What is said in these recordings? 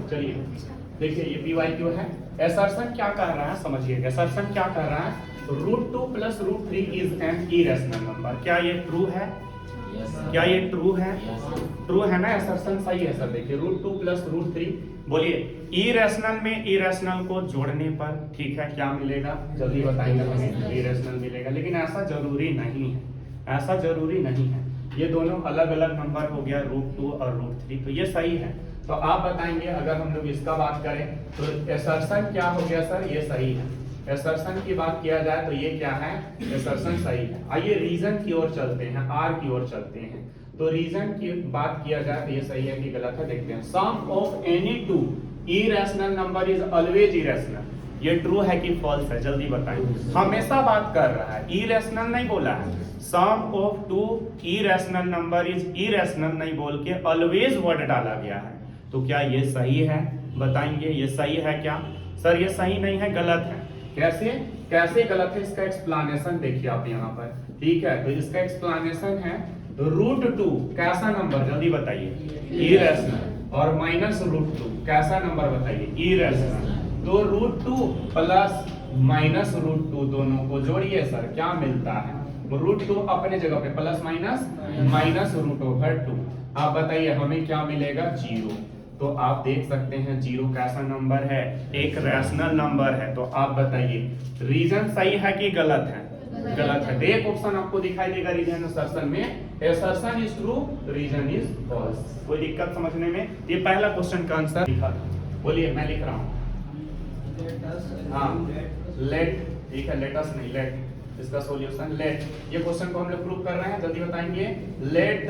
चलिए देखिए ये पी वाई क्यू है। असर्शन क्या कर रहा है समझिए। असर्शन क्या कर रहा है, √2 + √3 इज एन इरेशनल नंबर। क्या ये ट्रू है? क्या ये ट्रू है? ट्रू है ना, असर्शन सही है सर। देखिए √2 + √3, बोलिए इरेशनल में इरेशनल को जोड़ने पर ठीक है क्या मिलेगा, जल्दी बताएंगे हमें, इरेशनल मिलेगा। लेकिन ऐसा जरूरी नहीं है, ऐसा जरूरी नहीं है। ये दोनों अलग अलग नंबर हो गया √2 और √3, तो ये सही है। तो आप बताएंगे अगर हम लोग इसका बात करें तो असर्शन क्या हो गया सर, ये सही है। असर्शन की बात किया जाए तो ये क्या है, असर्शन सही है। आइए रीजन की ओर चलते हैं, आर की ओर चलते हैं। तो रीजन की बात किया जाए तो ये सही है कि गलत है, देखते हैं। Sum of any two irrational number is always irrational. ये ट्रू है कि फॉल्स है, जल्दी बताएं। हमेशा बात कर रहा है, इरेशनल नहीं बोला है। Sum of two irrational number is irrational नहीं बोल के ऑलवेज वर्ड डाला गया है। तो क्या ये सही है, बताएंगे ये सही है क्या? सर ये सही नहीं है, गलत है। कैसे कैसे गलत है, इसका एक्सप्लेनेशन देखिए आप यहाँ पर, ठीक है। तो इसका एक्सप्लेनेशन है √2 कैसा नंबर, जल्दी बताइए, इरेशनल। और -√2 कैसा नंबर बताइए, इरेशनल। तो √2 प्लस -√2 दोनों को जोड़िए सर, क्या मिलता है? √2 अपने जगह पे प्लस माइनस -√2। आप बताइए हमें क्या मिलेगा, 0। तो आप देख सकते हैं 0 कैसा नंबर है, एक रैशनल नंबर है। तो आप बताइए रीजन सही है कि गलत है? गलत है। एक ऑप्शन आपको दिखाई देगा रीजन असर्शन में, assertion is true, reason is false. कोई दिक्कत समझने में? ये पहला क्वेश्चन का आंसर लिखा, बोलिए मैं लिख रहा हूँ। हाँ लेट, ठीक है, लेटस नहीं लेट, इसका सॉल्यूशन लेट। ये क्वेश्चन को हम लोग प्रूव कर रहे हैं, जल्दी बताएंगे। लेट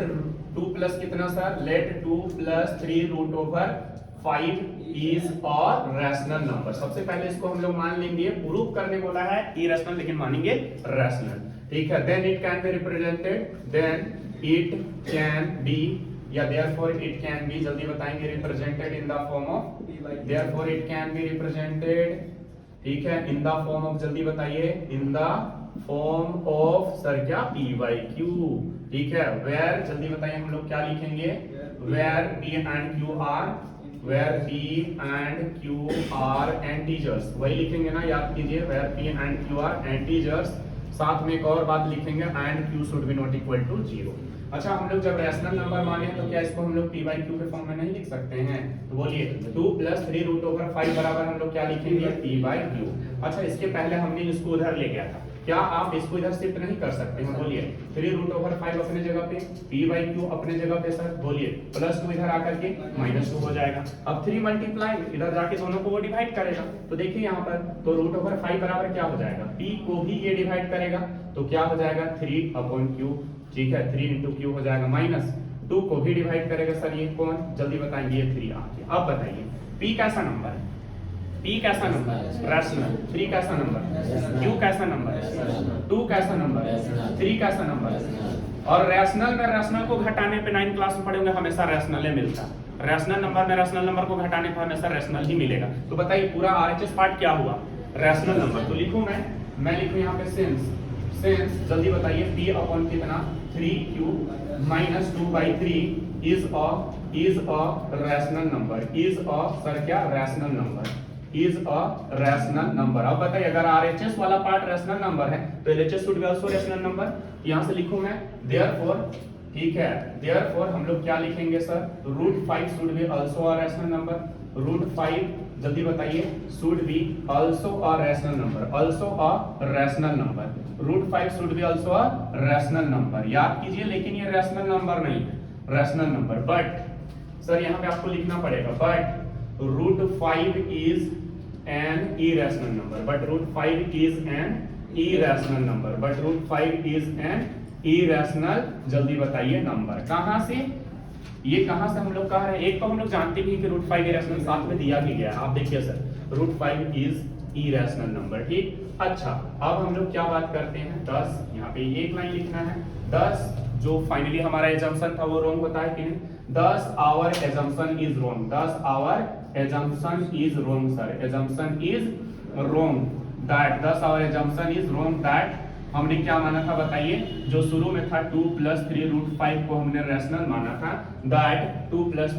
2 प्लस कितना sir, let 2 + 3√5 is a rational number. सबसे पहले इसको हम लोग मान लेंगे, प्रूव करने बोला है इरेशनल लेकिन मानेंगे रैशनल, ठीक है। Then it can be represented, then it can be या therefore it can be, जल्दी बताएंगे, represented in the form of, therefore it can be represented, ठीक है, इन द फॉर्म ऑफ, जल्दी बताइए, इन द फॉर्म ऑफ सर क्या, p/q, ठीक है। वेयर, जल्दी बताइए हम लोग क्या लिखेंगे, where p and q are, where p and q are integers, वही लिखेंगे ना, याद कीजिए, where p and q are integers। साथ में एक और बात लिखेंगे, and q should be not equal to 0। अच्छा, हम लोग जब रैशनल नंबर माने तो क्या इसको हम लोग p/q के फॉर्म में नहीं लिख सकते हैं? तो बोलिए 2 + 3√5 बराबर हम लोग क्या लिखेंगे, p/q। अच्छा, इसके पहले हमने इसको उधर ले गया था, क्या आप इसको इधर शिफ्ट नहीं कर सकते हैं? बोलिए 3√5 अपने जगह पे, p/q अपने जगह पे सर, बोलिए +2 इधर आकर के -2 हो जाएगा। अब 3 मल्टीप्लाई इधर जाके दोनों को वो डिवाइड करेगा, तो देखिए यहाँ पर, तो √5 बराबर क्या हो जाएगा, p को भी ये डिवाइड करेगा, तो क्या हो जाएगा 3/q, ठीक है, 3 × q हो जाएगा, -2 को भी डिवाइड करेगा सर, ये कौन, जल्दी बताएंगे, ये 3 आ गया। अब बताइए p कैसा नंबर है, p कैसा नंबर है, रैशनल। 3 कैसा नंबर है, q कैसा नंबर है, 2 कैसा नंबर है, 3 कैसा नंबर है। और रैशनल में रैशनल को घटाने पे 9 क्लास में पढ़े होंगे, हमेशा रैशनल ही मिलता है। रैशनल नंबर में रैशनल नंबर को घटाने पर हमेशा रैशनल ही मिलेगा। तो बताइए पूरा आरएचएस पार्ट क्या हुआ, रैशनल नंबर। तो लिखूं मैं लिखूं यहाँ पे सिंस, जल्दी बताइए, p/ कितना, 3q - 2/3 is a rational number, is a sir क्या, rational number, is a rational number. अब बताइए अगर आरएचएस वाला पार्ट रैशनल नंबर है तो LHS should be also rational number. यहां से लिखूं मैं देयरफॉर, ठीक है, देयरफॉर हम लोग क्या लिखेंगे sir, √5 should be also a rational number, √5 जल्दी बताइए, should be also a rational number, also a rational number, √5 should be also a rational number. याद कीजिए, लेकिन ये रैशनल नंबर नहीं है, रैशनल नंबर। बट सर यहाँ पे आपको लिखना पड़ेगा, but √5 is an irrational number, but √5 is an irrational number, but √5 is an irrational, जल्दी बताइए नंबर। कहां से, ये कहां से हम लोग कह रहे हैं, एक तो हम लोग जानते भी हैं कि √5 irrational साथ में दिया भी गया है, आप देखिए सर, √5 is irrational number, ठीक। अच्छा, अब हम लोग क्या बात करते हैं, 10, यहाँ पे एक लाइन लिखना है, 10 जो फाइनली हमारा एजम्पशन था वो रॉन्ग होता है कि नहीं, 10 our assumption is wrong, 10 our assumption is wrong sir, assumption is wrong, that 10 our assumption is wrong, that हमने क्या माना था बताइए, जो शुरू में था 2 + 3√5 को हमने रैशनल माना था, that 2 +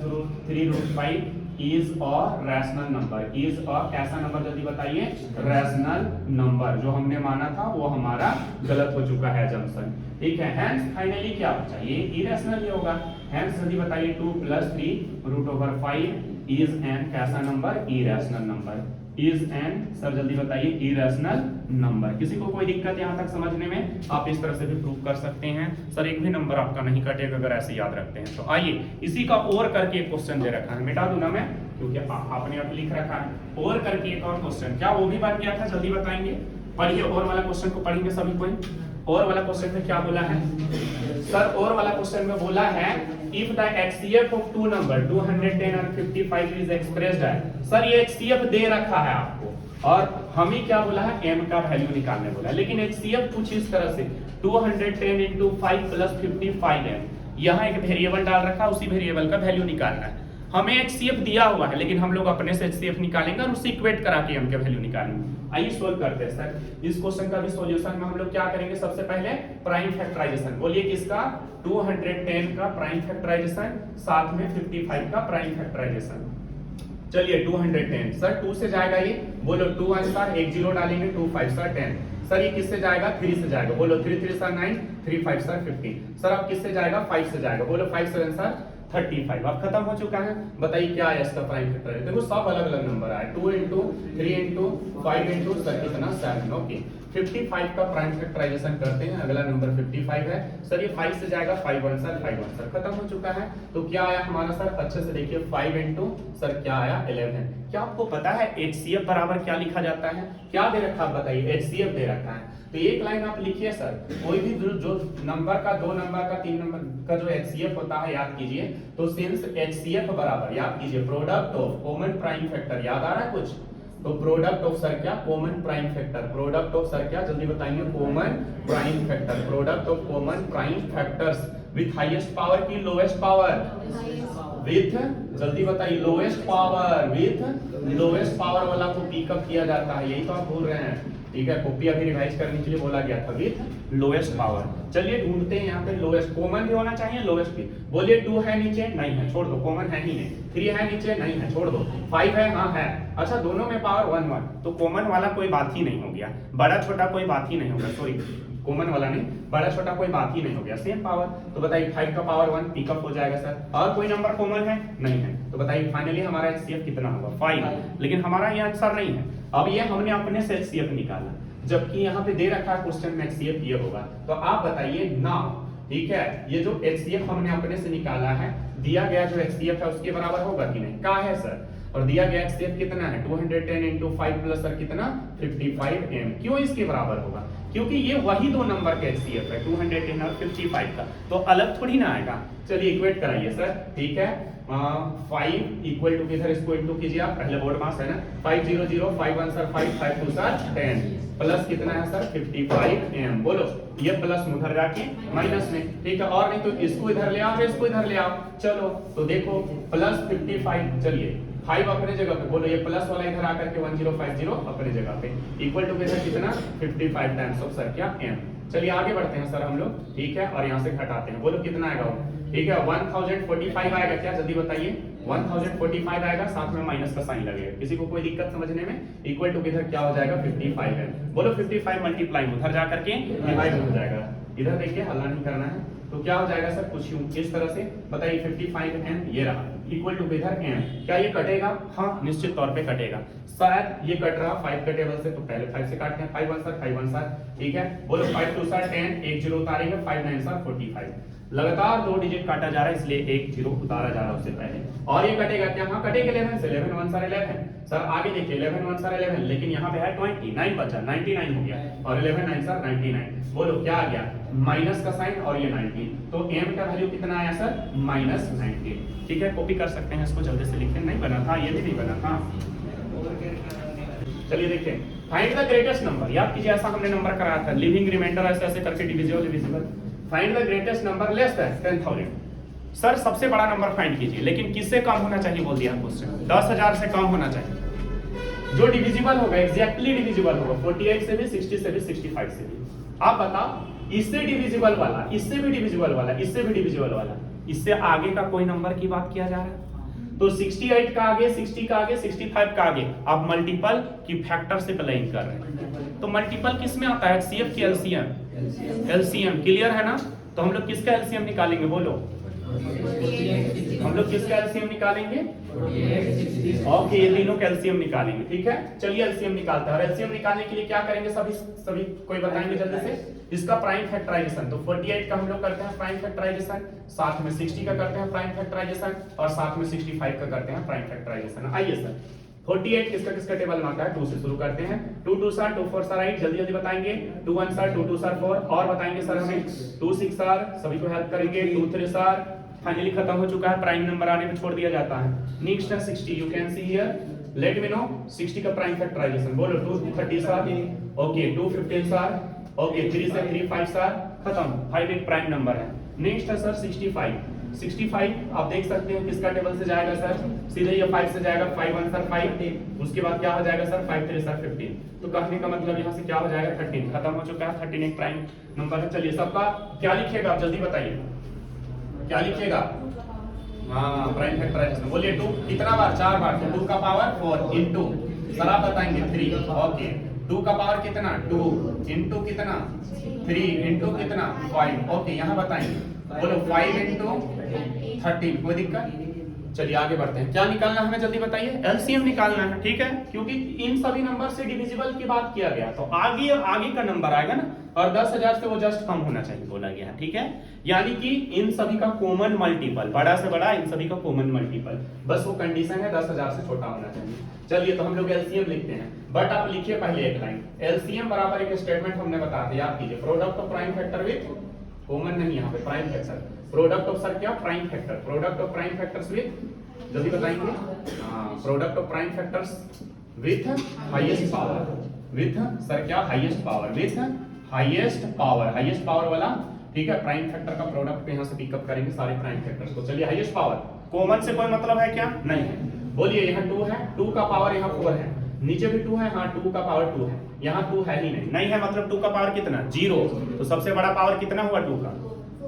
3√5 is a rational number, is अ कैसा नंबर जल्दी बताइए, रैशनल नंबर। जो हमने माना था वो हमारा गलत हो चुका है जंक्शन, ठीक है। हेंस फाइनली क्या बचा, ये इरेशनल ही होगा। हेंस जल्दी बताइए 2 + 3 √5 इज एन कैसा number, irrational number, is an sir जल्दी बताइए इरेशनल नंबर। किसी को कोई दिक्कत यहां तक समझने में, आप इस तरह से भी प्रूव कर सकते हैं। सर एक भी नंबर आपका नहीं कटेगा अगर ऐसे याद रखते हैं तो। आइए इसी का और करके एक क्वेश्चन दे रखा है, मिटा दूं ना मैं क्योंकि आपने अब लिख रखा है। और करके एक और क्वेश्चन, क्या वो भी बन गया था, जल्दी बताएंगे। पढ़िए और वाला क्वेश्चन को पढ़ेंगे सभी कोई। और वाला क्वेश्चन में क्या बोला है सर, और वाला क्वेश्चन में बोला है if the HCF of two number 210 और 55 इज एक्सप्रेस्ड है। सर ये HCF दे रखा है आपको और हमें क्या बोला है, m का वैल्यू निकालने बोला है। लेकिन HCF कुछ इस तरह से 210 into 5 + 55 है। यहाँ एक वेरिएबल डाल रखा है, उसी वेरिएबल का वैल्यू निकालना है। हमें HCF दिया हुआ है लेकिन हम लोग अपने से HCF निकालेंगे और उसे इक्वेट करा के m के वैल्यू निकालेंगे। आइए सोल्व करते हैं सर। इस क्वेश्चन का भी सॉल्यूशन में हम लोग क्या करेंगे, सबसे पहले प्राइम फैक्टराइजेशन। बोलिए किसका, 210 का प्राइम फैक्टराइजेशन, साथ में 55 का प्राइम फैक्टराइजेशन। चलिए 210 सर 2 से जाएगा ये, बोलो 2 आंसर, एक 0 डालेंगे 2 5 सर 10। सर ये किससे जाएगा, 3 से जाएगा, बोलो 3 3 सर 9, 3 5 सर 15। सर अब किससे जाएगा, 5 से जाएगा, बोलो 5 7 सर 35। अब खत्म हो चुका है। बताइए क्या है इसका प्राइम फैक्टर, देखो सब अलग अलग नंबर आए, 2 into 3 into 5 into सर कितना 7। ओके 55 का प्राइम फैक्टराइजेशन करते हैं, अगला नंबर 55 है। सर ये 5 से जाएगा 5 1 सर 5 1 सर, खत्म हो चुका है। तो क्या आया हमारा सर, अच्छे से देखिए 5 into सर क्या आया 11। क्या आपको पता है HCF बराबर क्या लिखा जाता है, क्या दे रखा है बताइए, HCF दे रखा है। तो एक लाइन आप लिखिए सर, कोई भी जो नंबर का, 2 नंबर का, 3 नंबर का जो HCF होता है याद कीजिए। तो सिंस HCF बराबर याद कीजिए product of common prime factor, याद आ रहा है कुछ, तो प्रोडक्ट ऑफ सर क्या, common prime factor, product of sir क्या जल्दी बताएंगे, common prime factor, product of common prime factors with highest power की लोएस्ट पावर, विथ जल्दी बताइए lowest power, with lowest power वाला को पिकअप किया जाता है, यही तो आप भूल रहे हैं, ठीक है। कॉपी अभी रिवाइज करने के लिए बोला गया था, विथ लोएस्ट पावर। चलिए ढूंढते हैं यहाँ पे लोएस्ट, कॉमन भी होना चाहिए लोएस्ट भी। बोलिए 2 है नीचे, नहीं है छोड़ दो, कॉमन है ही नहीं। 3 है नीचे, नहीं है छोड़ दो। 5 है, हाँ है, अच्छा दोनों में पावर 1 1, तो कॉमन वाला कोई बात ही नहीं हो गया, बड़ा छोटा कोई बात ही नहीं होगा, सॉरी कॉमन वाला नहीं, बड़ा छोटा कोई बात ही नहीं हो गया, सेम पावर। तो बताइए 5 का पावर 1 पिकअप हो जाएगा सर। और कोई नंबर कॉमन है, नहीं है, तो बताइए फाइनली हमारा HCF कितना होगा 5। लेकिन हमारा ये आंसर नहीं है, अब ये हमने अपने से HCF निकाला, जबकि यहाँ पे दे रखा है क्वेश्चन में HCF ये होगा। तो आप बताइए नाउ, ठीक है, ये जो HCF हमने अपने से निकाला है, दिया गया जो HCF है उसके बराबर होगा कि नहीं, कहाँ है सर, और दिया गया HCF कितना है 210 into 5 प्लस सर कितना 55 m। क्यों इसके बराबर होगा, क्योंकि ये वही दो नंबर के HCF है 210 और 55 का, तो अलग थोड़ी ना आएगा। चलिए इक्वेट कराइए सर, ठीक है। 5 इक्वल टू किधर इसको इनटू कीजिए आप, पहले बोर्ड मास है ना, 5 0 0 5 1 सर 5 5 2 सर 10 प्लस कितना है सर 55 m। बोलो ये प्लस उधर जाके माइनस में, ठीक है, और नहीं तो इसको इधर ले आओ, इसको इधर ले आओ। चलो तो देखो प्लस 55, चलिए 5 अपने जगह पे, बोलो ये प्लस वाला इधर आकर के 1050 अपने जगह पे, इक्वल टू कितना 55 टाइम्स ऑफ सर क्या m। चलिए आगे बढ़ते हैं सर हम लोग, ठीक है, और यहाँ से घटाते हैं, बोलो कितना आएगा वो, ठीक है 1045 आएगा क्या, जल्दी बताइए 1045 आएगा, साथ में माइनस का साइन लगेगा। किसी को कोई दिक्कत समझने में, इक्वल टू किधर क्या हो जाएगा 55 है। बोलो 55 मल्टीप्लाई उधर जा करके डिवाइड हो जाएगा, इधर देखिए हल्ला नहीं करना है, तो क्या हो जाएगा सर कुछ यूं इस तरह से, बताइए 55 m ये रहा, इक्वल टू किधर m। क्या ये कटेगा, हाँ निश्चित तौर पे कटेगा, शायद ये कट रहा 5 के टेबल से, तो पहले 5 से काटते हैं, 5 1 सर 5 1 सर, ठीक है। बोलो 5 2 सर 10, एक 0 उतारेंगे, 5 9 सर 45। लगातार 2 डिजिट काटा जा रहा है, इसलिए एक 0 उतारा जा रहा है उससे पहले, और ये कटेगा क्या, हाँ कटेगा 11 से, 11 1 सर 11 सर, आगे देखिए 11 1 सर 11, लेकिन यहाँ पे है 29 बचा, 99 हो गया, और 11 9 सर 99। बोलो क्या आ गया, माइनस का साइन और ये 19, तो m का वैल्यू कितना आया सर -19, ठीक है। कॉपी कर सकते हैं इसको, जल्दी से लिखते, नहीं बना था, ये भी नहीं बना था। चलिए देखिए, फाइंड द ग्रेटेस्ट नंबर, याद कीजिए ऐसा हमने नंबर कराया था, लिविंग रिमाइंडर ऐसे ऐसे करके divisible divisible. Find the greatest number less than 10,000। Sir सबसे बड़ा नंबर फाइंड कीजिए, लेकिन किससे कम होना चाहिए बोल दिया क्वेश्चन, 10,000 से कम होना चाहिए। जो डिविजिबल होगा एग्जैक्टली डिविजिबल होगा, 48 से भी, 60 से भी, 65 से भी। आप बताओ इससे डिविजिबल वाला, इससे भी डिविजिबल वाला, इससे भी डिविजिबल वाला, इससे आगे का कोई नंबर की बात किया जा रहा है, तो 68 का आगे, 60 का आगे, 65 का आगे आप मल्टीपल की फैक्टर से प्लाइंग कर रहे हैं। तो मल्टीपल किस में आता है, HCF की एलसीएम, एलसीएम क्लियर है ना। तो हम लोग किसका एलसीएम निकालेंगे बोलो, हम लोग किसका एलसीएम निकालेंगे, ओके ये तीनों का एलसीएम निकालेंगे, ठीक है। चलिए एलसीएम निकालते हैं, और एलसीएम निकालने के लिए क्या करेंगे सभी कोई बताएंगे जल्दी से। इसका प्राइम फैक्टराइजेशन, तो 48 का हम लोग करते हैं प्राइम फैक्टराइजेशन, साथ में 60 का करते हैं प्राइम फैक्टराइजेशन, और साथ में 65 का करते हैं प्राइम फैक्टराइजेशन। आइए सर 48 किसका टेबल में आता है, 2 से शुरू करते हैं। 2 2 सार 2 4 सार 8, जल्दी जल्दी बताएंगे। 2 1 सार 2 2 सार 4, और बताएंगे सर हमें 2 6 सार, सभी को हेल्प करेंगे। 2 3 सार, फाइनली खत्म हो चुका है, प्राइम नंबर आने पे छोड़ दिया जाता है। नेक्स्ट है 60, you can see here, let me know 60 का प्राइम फैक्टराइजेशन बोलो। 2 30 सार, ओके 2 15 सार, ओके 3 से 3 5 सार, खत्म। 5 एक प्राइम नंबर है। नेक्स्ट है सर 65, 65 आप देख सकते हैं किसका टेबल से जाएगा सर, सीधे ये 5 से जाएगा, 5 1 सर 5, उसके बाद क्या हो जाएगा सर 5 3 सर 15, तो कहने का मतलब यहाँ से क्या हो जाएगा 13, खत्म हो चुका है। 13 एक प्राइम नंबर है। चलिए सबका क्या लिखिएगा आप जल्दी बताइए, क्या लिखिएगा, हाँ प्राइम फैक्टराइजेशन बोलिए। 2 कितना बार, 4 बार, तो 2 का पावर 4 इंटू, सर आप बताएंगे 3, ओके 2 का पावर कितना 2 इंटू कितना 3 इंटू कितना 5, ओके यहाँ बताएंगे बोलो 5 इंटू 13, कोई दिक्कत। चलिए आगे बढ़ते हैं, क्या निकालना है हमें जल्दी बताइए, एलसीएम निकालना है, ठीक है, क्योंकि इन सभी नंबर से डिविजिबल की बात किया गया, तो आगे का नंबर आएगा ना, और 10,000 से वो जस्ट कम होना चाहिए बोला गया, ठीक है। यानी कि इन सभी का कॉमन मल्टीपल, बड़ा से बड़ा इन सभी का कॉमन मल्टीपल, बस वो कंडीशन है 10,000 से छोटा होना चाहिए। चलिए तो हम लोग एलसीएम लिखते हैं, बट आप लिखिए पहले एक लाइन, एलसीएम बराबर एक स्टेटमेंट हमने बता दिया, याद कीजिए, product of prime factor with, common नहीं यहाँ पे prime factor, product of sir क्या prime factor, product of prime factors with, जल्दी बताएंगे, product of prime factors with highest power, with sir क्या highest power, with highest power वाला, ठीक है। प्राइम फैक्टर का प्रोडक्ट पे यहाँ से पिकअप करेंगे सारे प्राइम फैक्टर्स को। चलिए हाईएस्ट पावर, कॉमन से कोई मतलब है क्या, नहीं है, बोलिए यहाँ 2 है, 2 का पावर यहाँ 4 है, नीचे भी 2 है, हाँ 2 का पावर 2 है, यहाँ 2 है ही नहीं है, मतलब 2 का पावर कितना 0, तो सबसे बड़ा पावर कितना हुआ 2 का,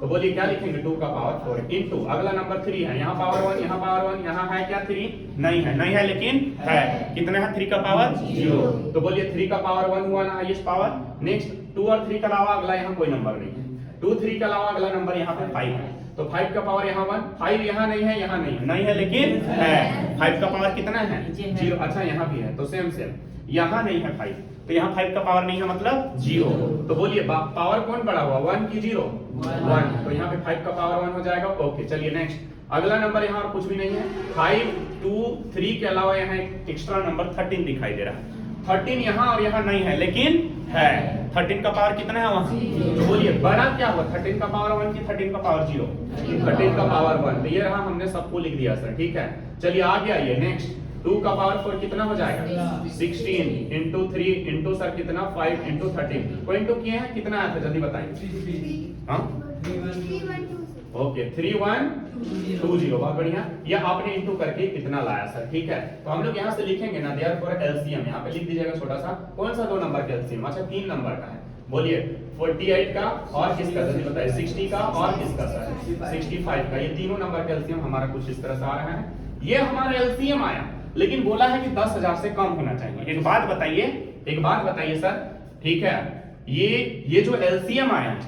तो बोलिए क्या लिखेंगे 2 का पावर 4 इंटू, अगला नंबर 3 है, यहाँ पावर 1, यहाँ पावर 1, यहाँ है क्या 3, नहीं है लेकिन है, कितना है 3 का पावर 0, तो बोलिए 3 का पावर 1 हुआ ना हाईएस्ट पावर। नेक्स्ट 2 और 3 के अलावा अगला यहाँ कोई नंबर नहीं है, 2 3 के अलावा अगला नंबर यहाँ पे 5 है, तो 5 का पावर यहाँ 1, 5 यहाँ नहीं है, यहाँ नहीं है लेकिन है, 5 का पावर कितना है 0, अच्छा यहाँ भी है, तो सेम यहाँ नहीं है 5, तो यहाँ 5 का पावर नहीं है मतलब 0, तो बोलिए पावर कौन बड़ा हुआ 1 की 0, 1, तो यहाँ पे 5 का पावर 1 हो जाएगा, ओके। चलिए नेक्स्ट अगला नंबर यहाँ और कुछ भी नहीं है, 5 2 3 के अलावा यहाँ एक एक्स्ट्रा नंबर 13 दिखाई दे रहा है, 13 यहाँ और यहाँ नहीं है लेकिन है, 13 का पावर कितना है वहां, तो बोलिए बड़ा क्या हुआ 13 का पावर 1 की 13 का पावर 0, 13 का पावर 1, तो ये रहा, हमने सबको लिख दिया सर, ठीक है। चलिए आगे आइए, नेक्स्ट 2 का पावर 4 कितना हो जाएगा 16 इंटू 3 इंटू सर कितना 5 इंटू 13, कोई इंटू किए हैं, कितना आया था जल्दी बताएंगे, हाँ ओके 3120, बहुत बढ़िया, ये आपने इंटू करके कितना लाया सर, ठीक है। तो हम लोग यहाँ से लिखेंगे ना देयरफॉर एलसीएम, यहाँ पे लिख दीजिएगा छोटा सा, कौन सा 2 नंबर का एलसीएम, अच्छा 3 नंबर का है, बोलिए 48 का और किसका जल्दी बताइए, 60 का और किसका सर 65 का, ये तीनों नंबर का एलसीएम हमारा कुछ इस तरह से आ रहा है, ये हमारा एलसीएम आया, लेकिन बोला है कि 10,000 से कम होना चाहिए। एक बात बताइए सर, ठीक है, ये जो एलसीएम आया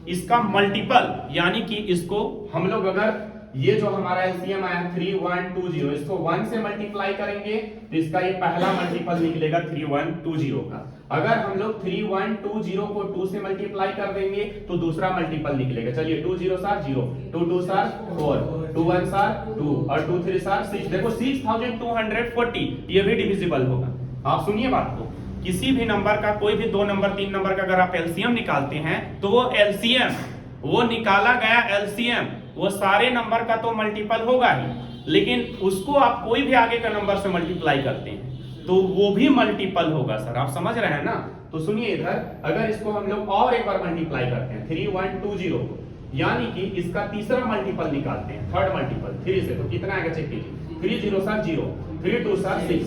इसका मल्टीपल, यानी कि इसको हम लोग अगर ये जो हमारा एलसीएम आया 3120, इसको 1 से मल्टीप्लाई करेंगे तो इसका ये पहला मल्टीपल निकलेगा 3120 का। अगर हम लोग 3120 को 2 से मल्टीप्लाई कर देंगे तो दूसरा मल्टीपल निकलेगा। चलिए 2 0 सार 0, 2 2 सार 4, 2 1 सार 2 और 2 3 सार 6। देखो 6240 ये भी डिविजिबल होगा। आप सुनिए बात को, किसी भी नंबर का कोई भी 2 नंबर 3 नंबर का अगर आप एलसीएम निकालते हैं तो वो एलसीएम, वो निकाला गया एलसीएम वो सारे नंबर का तो मल्टीपल होगा ही, लेकिन उसको आप कोई भी आगे का नंबर से मल्टीप्लाई करते हैं तो वो भी मल्टीपल होगा सर, आप समझ रहे हैं ना। तो सुनिए इधर, अगर इसको हम लोग और एक बार मल्टीप्लाई करते हैं 3120 को, यानी कि इसका तीसरा मल्टीपल निकालते हैं, थर्ड मल्टीपल 3 से, तो कितना आएगा चेक कीजिए, 3 0 सार 0, 3 2 सार 6,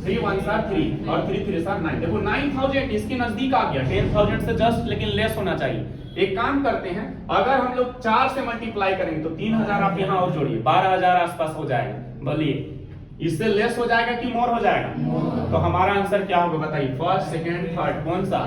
3 1 सार 3 और 3 3 सार 9। देखो 9000 इसके नजदीक आ गया, 10,000 से जस्ट लेकिन लेस होना चाहिए। एक काम करते हैं, अगर हम लोग 4 से मल्टीप्लाई करेंगे तो 3000 आप यहाँ और जोड़िए, 12,000 आसपास हो जाएगा। बोलिए इससे लेस हो जाएगा कि मोर हो जाएगा? तो हमारा आंसर क्या होगा बताइए? फर्स्ट, सेकंड, थर्ड, कौन सा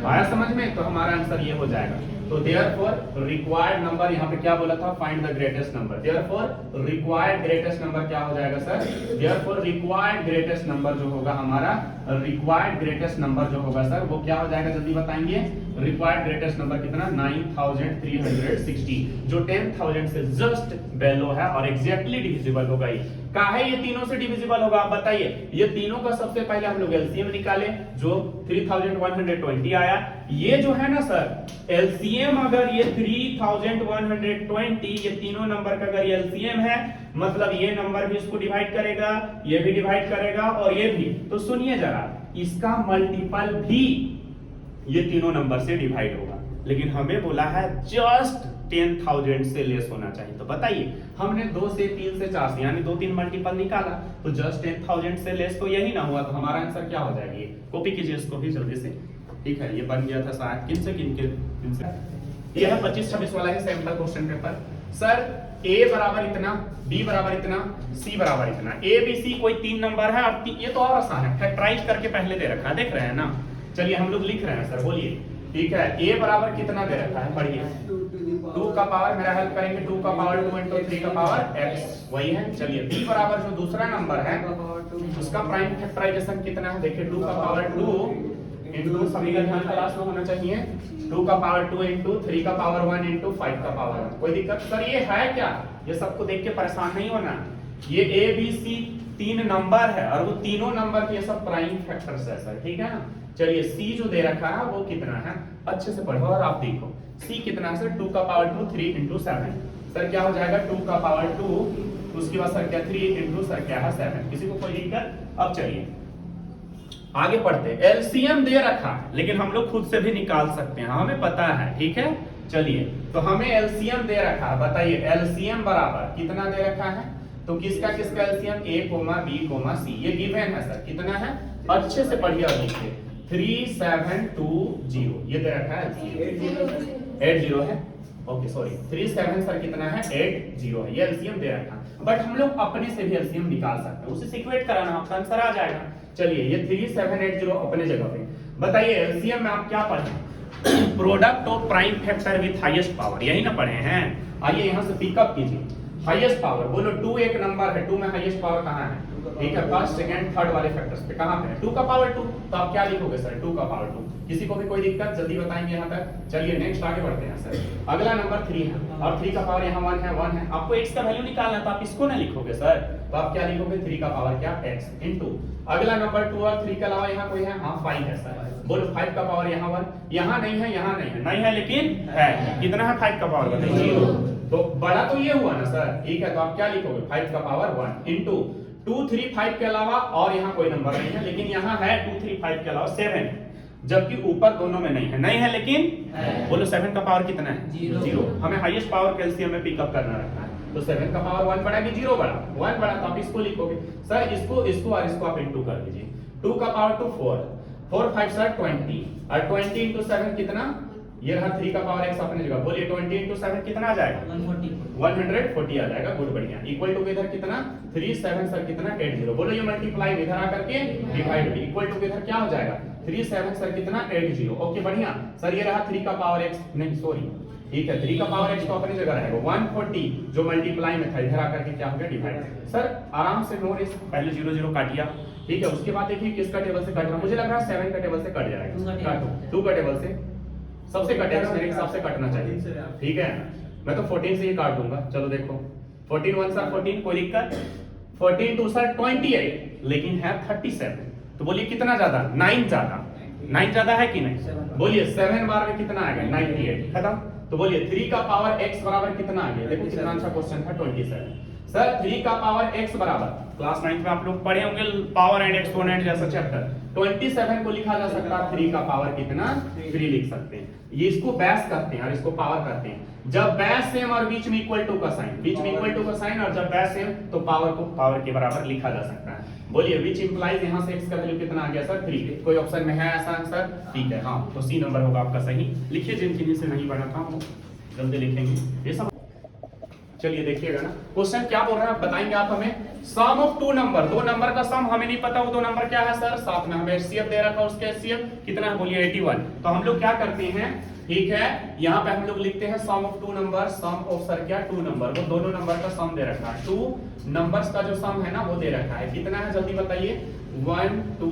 आया समझ में? तो हमारा आंसर ये हो जाएगा। तो देयरफॉर रिक्वायर्ड नंबर, यहाँ पे क्या बोला था? Find the greatest number. Therefore required greatest number क्या हो जाएगा sir? Therefore required greatest number जो होगा हमारा, रिक्वायर्ड ग्रेटेस्ट नंबर जो होगा सर वो क्या हो जाएगा? जल्दी बताएंगे। रिक्वायर्ड ग्रेटेस्ट नंबर कितना? 9360, जो 10,000 से जस्ट बेलो है और एग्जैक्टली डिविजिबल होगा। काहे ये तीनों से डिविजिबल होगा आप बताइए? ये तीनों का सबसे पहले हम लोग एलसीएम निकाले जो 3120 आया। ये जो है ना सर एलसीएम, अगर ये 3120 ये तीनों नंबर का अगर एलसीएम है, मतलब ये नंबर भी इसको डिवाइड करेगा, ये भी डिवाइड करेगा और ये भी। तो सुनिए जरा, इसका मल्टीपल भी ये तीनों नंबर से डिवाइड होगा, लेकिन हमें बोला है जस्ट 10,000 से लेस होना चाहिए। तो बताइए हमने 2 से 3 से 4 से यानी 2-3 मल्टीपल निकाला, तो जस्ट 10,000 से लेस तो यही ना हुआ, तो हमारा आंसर क्या हो जाएगा? ये कॉपी कीजिए इसको भी जल्दी से। ठीक है, ये बन गया था शायद किन से। ये है 25-26 वाला है सैंपल क्वेश्चन पेपर। सर ए बराबर इतना, बी बराबर इतना, सी बराबर इतना, ए बी सी कोई 3 नंबर है। अब ये तो और आसान है, फैक्टराइज करके पहले दे रखा है, देख रहे हैं ना? चलिए हम लोग लिख रहे हैं सर, बोलिए। ठीक है, a बराबर कितना दे रखा है? पढ़िए 2 का पावर, मेरा हेल्प करेंगे, 2 का पावर 2 इंटू 3 का पावर x, वही है। चलिए b बराबर जो दूसरा नंबर है उसका प्राइम फैक्टराइजेशन कितना है? देखिए 2 का पावर 2 इंटू, सभी का ध्यान क्लास में होना चाहिए, 2 का पावर 2 इंटू 3 का पावर 1 इंटू 5 का पावर 1। कोई दिक्कत सर? ये है क्या? ये सबको देख के परेशान नहीं होना। ये a b c 3 नंबर है और वो तीनों नंबर के सब प्राइम फैक्टर्स है सर, ठीक है ना? चलिए c जो दे रखा है वो कितना है? अच्छे से पढ़ो और आप देखो c कितना है सर? 2 का पावर 2 3 इंटू 7। सर क्या हो जाएगा? 2 का पावर 2, उसके बाद सर क्या 3 इंटू सर क्या है 7। किसी को कोई दिक्कत? अब चलिए आगे पढ़ते। एलसीएम दे रखा है लेकिन हम लोग खुद से भी निकाल सकते हैं, हमें पता है, ठीक है? चलिए तो हमें एलसीएम दे रखा है, बताइए एलसीएम बराबर कितना दे रखा है? तो किसका किसका एलसीएम? a, b, c, ये गिवन है सर। कितना है? अच्छे से पढ़िए और लिखिए। 3720 ये दे रखा है एलसीएम 80 है। ओके सॉरी 37 सर कितना है? 80 है, ये एलसीएम दे रखा है। बट हम लोग अपने से भी एलसीएम निकाल सकते हैं, उसे इक्वेट कराना, आपका आंसर आ जाएगा। चलिए ये 3780 अपने जगह पे। बताइए एलसीएम में आप क्या पढ़े? Product of prime factor with highest power, यही ना पढ़े हैं? आइए यहाँ से पिकअप कीजिए। हाईएस्ट पावर बोलो, 2 एक नंबर है, 2 में हाईएस्ट पावर कहाँ है? ठीक है, फर्स्ट सेकंड थर्ड वाले फैक्टर्स पे कहाँ पे है? 2 का पावर 2। तो आप क्या लिखोगे सर? 2 का पावर 2। किसी को भी कोई दिक्कत? जल्दी बताएंगे यहाँ तक। चलिए नेक्स्ट आगे बढ़ते हैं सर। अगला नंबर 3 है और 3 का पावर यहाँ 1 है। आपको x का वैल्यू निकालना है तो आप इसको ना लिखोगे सर, तो आप क्या लिखोगे? 3 का पावर क्या? x इंटू अगला नंबर 2 और 3 के अलावा यहाँ कोई है? हाँ 5 है सर। बोलो 5 का पावर यहाँ 1, यहाँ नहीं है, यहाँ नहीं है, नहीं है लेकिन है। कितना है 5 का पावर? बताइए 0। तो बड़ा तो ये हुआ ना सर, ठीक है? तो आप क्या लिखोगे? 5 का पावर 1 इंटू 2 3 5 के अलावा और यहाँ कोई नंबर नहीं है, लेकिन यहाँ है 2 3 5 के अलावा 7, जबकि ऊपर दोनों में नहीं है, नहीं है लेकिन है। बोलो 7 का पावर कितना है? 0। हमें हाईएस्ट पावर कैल्शियम में पिकअप करना रहता है, तो 7 का पावर 1 बड़ा कि 0 बड़ा? 1 बड़ा, तो आप इसको लिखोगे सर, इसको और इसको आप इंटू कर दीजिए। 2 का पावर 2 4 5 सर 20 और 20 इंटू 7 कितना? ये रहा 3 का पावर x अपने जगह। बोलिए 20 इंटू 7 कितना आ जाएगा? 140 आ जाएगा। गुड, बढ़िया। इक्वल टू इधर कितना? 3 7 सर कितना? 80। बोलो ये मल्टीप्लाई इधर आकर के डिवाइड, इक्वल टू इधर क्या हो जाएगा? 3 7 सर कितना? 80। ओके बढ़िया सर, ये रहा 3 का पावर x, नहीं सॉरी, ठीक है 3 का पावर x तो अपनी जगह रहेगा। 140 जो मल्टीप्लाई में था इधर आकर के क्या हो गया? डिवाइड। सर आराम से नो रिस्क, पहले 0 0 काटिया, ठीक है? उसके बाद देखिए किसका टेबल से कट रहा है? मुझे लग रहा है 7 का टेबल से कट जाएगा। काटो 2 का टेबल से, सबसे कटेगा, मेरे हिसाब से कटना चाहिए, ठीक है? मैं तो 14 से ही काट दूंगा। चलो देखो 14 1 सर 14, कोई दिक्कत? 14 2 सर 28, लेकिन है 37। तो बोलिए कितना ज्यादा? 9 ज्यादा। 9 ज्यादा है कि नहीं? बोलिए 7 बार में कितना आएगा? 98। खत्म। तो बोलिए 3 का पावर x बराबर कितना आ गया? देखो कितना अच्छा क्वेश्चन था, 27। सर 3 का पावर x बराबर, क्लास 9 में आप लोग पढ़े होंगे पावर एंड एक्सपोनेंट जैसा चैप्टर, 27 को लिखा जा सकता है 3 का पावर कितना? 3 लिख सकते हैं। ये इसको बेस करते हैं और इसको पावर करते हैं। जब बेस सेम और बीच में इक्वल टू का साइन, बीच में इक्वल टू का साइन, और जब बेस सेम तो पावर को पावर के बराबर लिखा जा सकता है। बोलिए विच इंप्लाइज यहाँ से x का वैल्यू कितना आ गया सर? 3। कोई ऑप्शन में है ऐसा आंसर? ठीक है, हाँ तो सी नंबर होगा आपका सही। लिखिए जिन से नहीं पढ़ा था वो जल्दी लिखेंगे ये सब। चलिए देखिएगा ना क्वेश्चन क्या बोल रहा है, बताएंगे आप हमें। सम ऑफ टू नंबर, दो नंबर का सम हमें नहीं पता, वो दो नंबर क्या है सर, साथ में हमें एचसीएफ दे रखा है, उसके एचसीएफ कितना है बोलिए 81। तो हम लोग क्या करते हैं, ठीक है, यहाँ पे हम लोग लिखते हैं sum of two number, sum of sir क्या टू नंबर, वो दोनों नंबर का सम दे रखा है, टू नंबर्स का जो सम है ना वो दे रखा है, कितना है जल्दी बताइए, 1 2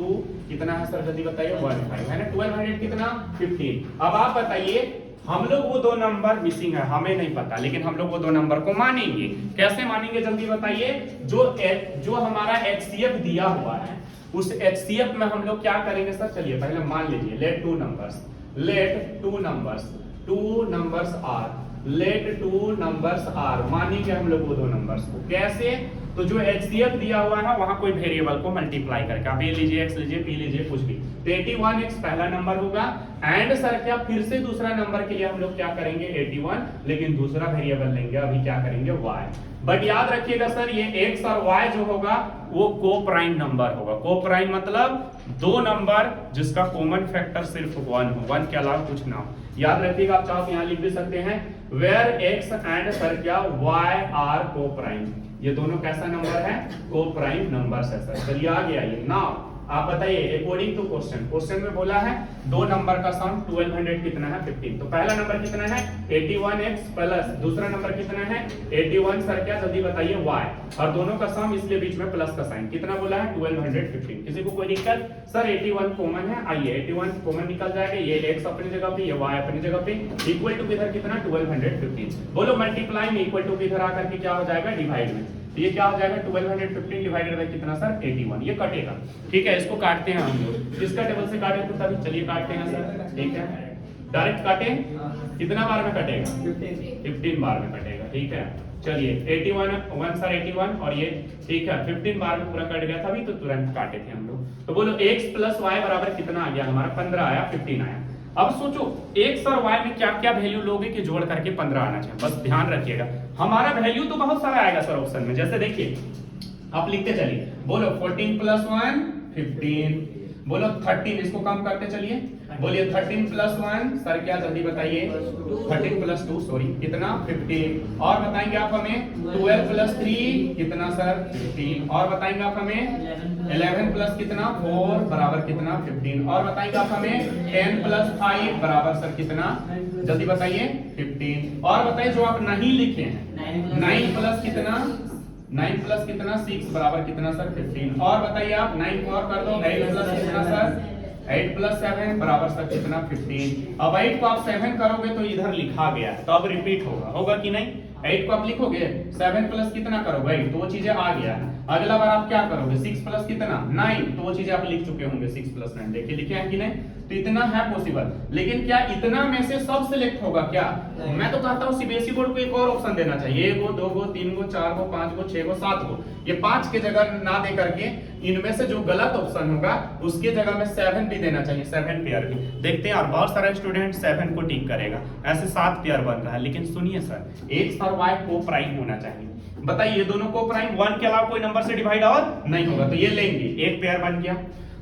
कितना है सर जल्दी बताइए, 1 5 है ना, 1200 कितना 15। अब आप बताइए हम लोग वो दो नंबर मिसिंग है, हमें नहीं पता, लेकिन हम लोग वो दो नंबर को मानेंगे, कैसे मानेंगे जल्दी बताइए, जो हमारा एचसीएफ दिया हुआ है उस एचसीएफ में हम लोग क्या करेंगे सर, चलिए पहले मान लीजिए लेट टू नंबर्स आर, मानेंगे हम लोग वो दो नंबर्स को, कैसे, तो जो एचसीएफ दिया हुआ है वहां कोई वेरिएबल को मल्टीप्लाई करके, आप ए लीजिए एक्स लीजिए पी लीजिए कुछ भी, तो 81x पहला नंबर होगा, एंड सर क्या फिर से दूसरा नंबर के लिए हम लोग क्या करेंगे 81, लेकिन दूसरा वेरिएबल लेंगे, अभी क्या करेंगे y। बट याद रखिएगा सर ये x और y जो होगा वो को प्राइम नंबर होगा, को प्राइम मतलब दो नंबर जिसका कॉमन फैक्टर सिर्फ 1 हो, 1 के अलावा कुछ ना हो। याद रखिएगा, आप चाहो यहाँ लिख भी सकते हैं वेयर x एंड सर क्या y आर को प्राइम, ये दोनों कैसा नंबर है, को प्राइम नंबर्स है सर। चलिए आगे आइए, नाउ आप बताइए अकॉर्डिंग टू क्वेश्चन में बोला है दो नंबर का सम 1200 कितना है 15, तो पहला नंबर कितना है 81x प्लस दूसरा नंबर कितना है 81 सर क्या जल्दी बताइए y, और दोनों का सम इसलिए बीच में प्लस का साइन, कितना बोला है 1215। किसी को कोई दिक्कत सर, 81 कॉमन है, आइए 81 कॉमन निकल जाएगा, ये x अपनी जगह पे ये y अपनी जगह पे, इक्वल टू किधर कितना 1215, बोलो मल्टीप्लाई में इक्वल टू किधर आकर के क्या हो जाएगा डिवाइड में, तो ये क्या हो जाएगा 1215 डिवाइडेड बाय कितना सर 81, ये कटेगा, ठीक है, इसको काटते हैं हम लोग, किसका टेबल से काटे तो तभी, चलिए काटते हैं सर, ठीक है, डायरेक्ट काटे, कितना बार में कटेगा 15 बार में कटेगा, ठीक है, चलिए 81 1 सर 81 और ये ठीक है 15 बार में पूरा कट गया था, अभी तो तुरंत काटे थे हम लोग, तो बोलो x प्लस y बराबर कितना आ गया हमारा 15 आया 15 आया। अब सोचो x और y में क्या क्या वैल्यू लोगे कि जोड़ करके 15 आना चाहिए, बस ध्यान रखिएगा, हमारा वैल्यू तो बहुत सारा आएगा सर ऑप्शन में, जैसे देखिए आप लिखते चलिए, बोलो 14 प्लस 1 15, बोलो 13, इसको कम करते चलिए, बोलिए 13 प्लस 1 सर क्या जल्दी बताइए 13 प्लस 2 सॉरी कितना 15, और बताएंगे आप हमें 12 प्लस 3 कितना सर 15, और बताएंगे आप हमें 11 प्लस कितना 4 बराबर कितना 15, और बताएंगे आप हमें 10 प्लस 5 बराबर सर कितना जल्दी बताइए 15, और बताइए जो आप नहीं लिखे हैं 9 प्लस कितना 9 प्लस कितना 6 बराबर कितना सर 15, और बताइए आप 9 को और कर दो 8 प्लस कितना सर 8 प्लस 7 बराबर सर कितना 15। अब 8 को आप 7 करोगे तो इधर लिखा गया तो अब रिपीट होगा कि नहीं, 8 को आप लिखोगे 7 प्लस कितना करोगे 8 तो वो चीजें आ गया, अगला बार आप क्या करोगे 6 प्लस कितना 9 तो वो चीजें आप लिख चुके होंगे 6 प्लस 9, देखिए लिखे हैं कि नहीं, तो इतना है पॉसिबल, लेकिन क्या इतना में से सब सिलेक्ट होगा क्या, मैं तो कहता हूँ सीबीएसई बोर्ड को एक और ऑप्शन देना चाहिए, 1 गो 2 गो 3 गो 4 गो 5 गो 6 गो 7 गो, ये 5 के जगह ना दे करके इनमें से जो गलत ऑप्शन होगा उसके जगह में 7 भी देना चाहिए, 7 पेयर भी, देखते हैं और बहुत सारा स्टूडेंट 7 को टिक करेगा, ऐसे 7 पेयर बन रहा है, लेकिन सुनिए सर x और y को प्राइम होना चाहिए, बताइए ये दोनों को प्राइम 1 के अलावा कोई नंबर से डिवाइड और नहीं होगा, तो ये लेंगे एक पेयर बन गया,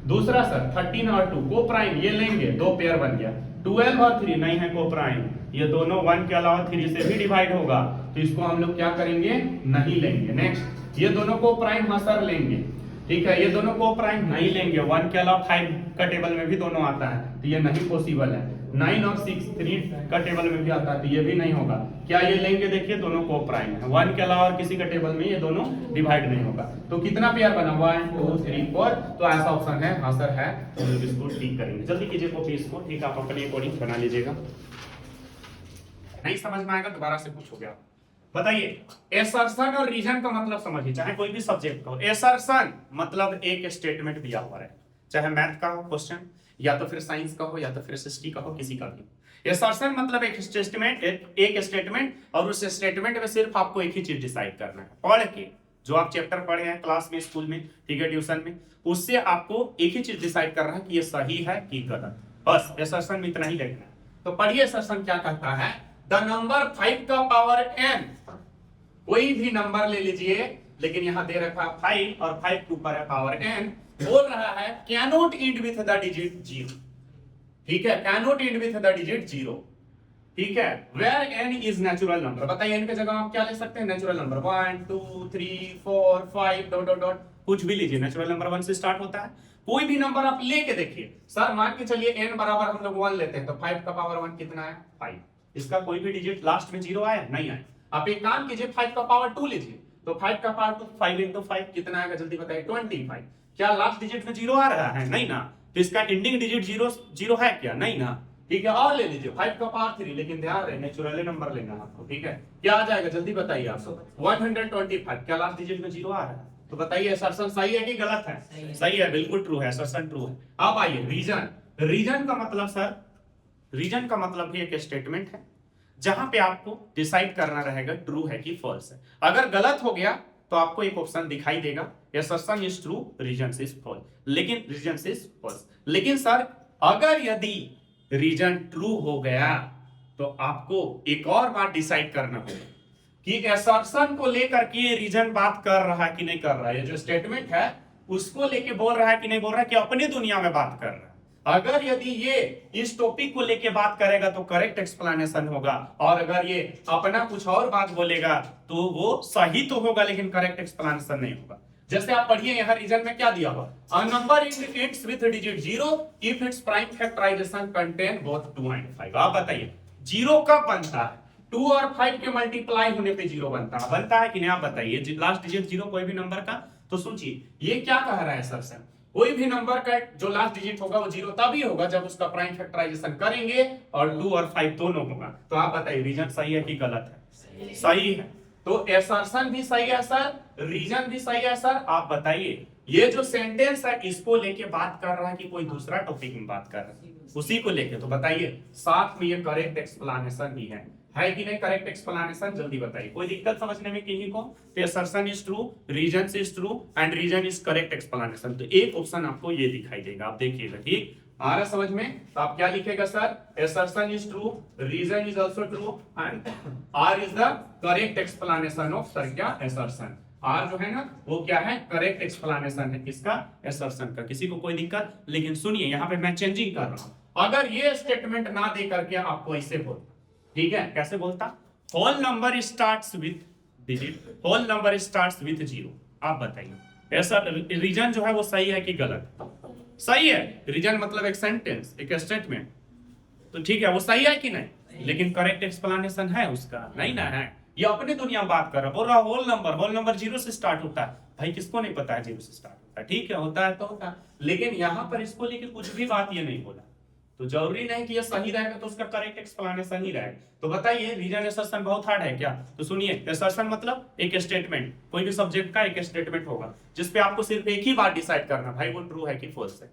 दूसरा सर 13 और 2 को प्राइम ये लेंगे दो पेयर बन गया, 12 और 3 नहीं है को प्राइम, ये दोनों 1 के अलावा 3 से भी डिवाइड होगा, तो इसको हम लोग क्या करेंगे नहीं लेंगे। नेक्स्ट ये दोनों को प्राइम हाँ सर लेंगे, ठीक है, ये दोनों को प्राइम नहीं लेंगे, 1 के अलावा 5 का टेबल में भी दोनों आता है तो ये नहीं पॉसिबल है, 9 और 6 3 का टेबल में भी आता है तो ये भी नहीं होगा, क्या ये लेंगे देखिए दोनों को प्राइम है, 1 के अलावा और किसी का टेबल में ये दोनों डिवाइड नहीं होगा, तो कितना पेयर बना 1 2 3 4, तो ऐसा ऑप्शन है हाँ सर है, तो हम लोग इसको ठीक करेंगे, जल्दी कीजिए कॉपी इसको, ठीक है, आप अपने अकॉर्डिंग बना लीजिएगा, नहीं समझ में आएगा दोबारा से पूछोगे आप। बताइए एसर्शन और रीजन का मतलब समझिए, चाहे कोई भी सब्जेक्ट का हो, एसर्शन मतलब एक स्टेटमेंट दिया हुआ है, चाहे मैथ का हो क्वेश्चन या तो फिर साइंस का हो या तो फिर एसएसटी का हो, किसी का भी, एसर्शन मतलब एक स्टेटमेंट और उस स्टेटमेंट में सिर्फ आपको एक ही चीज डिसाइड करना है, पढ़ के जो आप चैप्टर पढ़े हैं क्लास में स्कूल में ठीक है ट्यूशन में, उससे आपको एक ही चीज डिसाइड करना है कि ये सही है कि गलत, बस एसर्शन में इतना ही लिखना है। तो पढ़िए एसर्शन क्या कहता है, द नंबर 5 का पावर n, कोई भी नंबर ले लीजिए लेकिन यहां दे रखा 5 और 5 के ऊपर है पावर n, बोल रहा है cannot end with the digit 0, ठीक है, cannot end with the digit 0, ठीक है, where n is natural number. बताइए n की जगह आप क्या ले सकते हैं, natural number 1 2 3 4 5 dot dot dot कुछ भी लीजिए, नेचुरल नंबर 1 से स्टार्ट होता है। कोई भी नंबर आप लेके देखिए सर, मान के चलिए n बराबर हम लोग 1 लेते हैं तो 5 का पावर 1 कितना है 5। इसका कोई भी डिजिट लास्ट में 0 आया नहीं आया। आप एक काम कीजिए 5 का पावर 2 लीजिए तो 5 का पावर 2 5 into 5 कितना आएगा जल्दी बताइए 25। क्या लास्ट डिजिट में 0 आ रहा है, नहीं ना, तो इसका एंडिंग डिजिट 0 है क्या, नहीं ना। ठीक है, और ले लीजिए 5 का पावर 3, लेकिन ध्यान रहे नेचुरल नंबर लेना आपको। ठीक है, क्या आ जाएगा जल्दी बताइए आप 125। क्या लास्ट डिजिट में 0 आ रहा है, तो बताइए असर्शन सही है कि गलत है, सही है, बिल्कुल ट्रू है, असर्शन ट्रू है। अब आइए रीजन। रीजन का मतलब सर, रीजन का मतलब भी एक स्टेटमेंट है जहां पे आपको डिसाइड करना रहेगा ट्रू है कि फॉल्स है। अगर गलत हो गया तो आपको एक ऑप्शन दिखाई देगा assertion is true, reason is false, लेकिन रीजन इज फॉल्स। लेकिन सर अगर यदि रीजन ट्रू हो गया तो आपको एक और बात डिसाइड करना होगा कि असर्शन को लेकर के रीजन बात कर रहा है कि नहीं कर रहा है, ये जो स्टेटमेंट है उसको लेके बोल रहा है कि नहीं बोल रहा है, कि अपनी दुनिया में बात कर रहा है। अगर यदि ये इस टॉपिक को लेके बात करेगा तो करेक्ट एक्सप्लेनेशन होगा, और अगर ये अपना कुछ और बात बोलेगा तो वो सही तो होगा लेकिन करेक्ट एक्सप्लेनेशन नहीं होगा। जैसे आप पढ़िए यहाँ रीजन में क्या दिया हुआ, a number indicates with digit 0 if its prime factorization contain both 2 and 5। आप बताइए 0 कब बनता है, 2 और 5 के मल्टीप्लाई होने पे 0 बनता है कि नहीं, आप बताइए लास्ट डिजिट 0 कोई भी नंबर का। तो सोचिए ये क्या कह रहा है सर से, कोई भी नंबर का जो लास्ट डिजिट होगा वो 0 तभी होगा जब उसका प्राइम फैक्टराइजेशन करेंगे और 2 और 5 दोनों होगा। तो आप बताइए रीजन सही है कि गलत है, सही है। तो असर्शन भी सही है सर, रीजन भी सही है सर। आप बताइए ये जो सेंटेंस है इसको लेके बात कर रहा है कि कोई दूसरा टॉपिक में बात कर रहा है उसी को लेके, तो बताइए साथ में ये करेक्ट एक्सप्लेनेशन भी है कि नहीं करेक्ट एक्सप्लेनेशन, जल्दी बताइए। कोई दिक्कत समझने में किसी को, तो assertion is true, reason is true and reason is correct explanation. तो एक ऑप्शन आपको ये दिखाई देगा, आप देखिएगा, ठीक आ रहा समझ में। तो आप क्या लिखेगा sir, assertion is true, reason is also true and R is the correct explanation of sir क्या असर्शन। आर जो है ना वो क्या है, करेक्ट एक्सप्लेनेशन है किसका, असर्शन का। किसी को कोई दिक्कत, लेकिन सुनिए यहाँ पे मैं चेंजिंग कर रहा हूं। अगर ये स्टेटमेंट ना दे करके आपको ऐसे बोल, ठीक है कैसे बोलता, whole number starts with digit, whole number starts with 0। आप बताइए ऐसा रीजन जो है वो सही है कि गलत, सही है। रीजन मतलब एक सेंटेंस, एक स्टेटमेंट, तो ठीक है वो सही है कि नहीं, लेकिन करेक्ट एक्सप्लेनेशन है उसका, नहीं ना है। ये अपनी दुनिया में बात कर रहा है, बोल रहा होल नंबर 0 से स्टार्ट होता है। भाई किसको नहीं पता है 0 से स्टार्ट होता है, ठीक है होता है तो होता है, लेकिन यहाँ पर इसको लेकर कुछ भी बात ये नहीं बोला, तो जरूरी नहीं कि ये सही रहेगा तो उसका करेक्ट एक्सप्लेनेशन ही रहेगा। तो बताइए रीजन असर्शन बहुत हार्ड है क्या, तो सुनिए असर्शन मतलब एक स्टेटमेंट, कोई भी सब्जेक्ट का एक स्टेटमेंट होगा जिसपे आपको सिर्फ एक ही बात डिसाइड करना भाई वो ट्रू है कि फॉल्स है,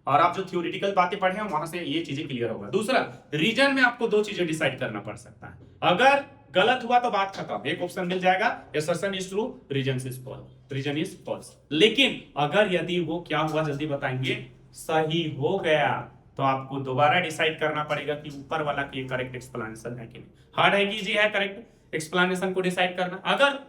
और आप जो थ्योरेटिकल बातें पढ़े हैं वहां से ये चीजें क्लियर होगा। दूसरा रीजन में आपको 2 चीजें डिसाइड करना पड़ सकता है, अगर गलत हुआ तो बात खत्म, एक ऑप्शन मिल जाएगा assertion is true, reason is false, reason is false. लेकिन अगर यदि वो क्या हुआ जल्दी बताएंगे, सही हो गया, तो आपको दोबारा डिसाइड करना पड़ेगा कि ऊपर वाला की करेक्ट एक्सप्लेनेशन है कि नहीं। हार्ड है कि इजी है करेक्ट एक्सप्लेनेशन को डिसाइड करना। अगर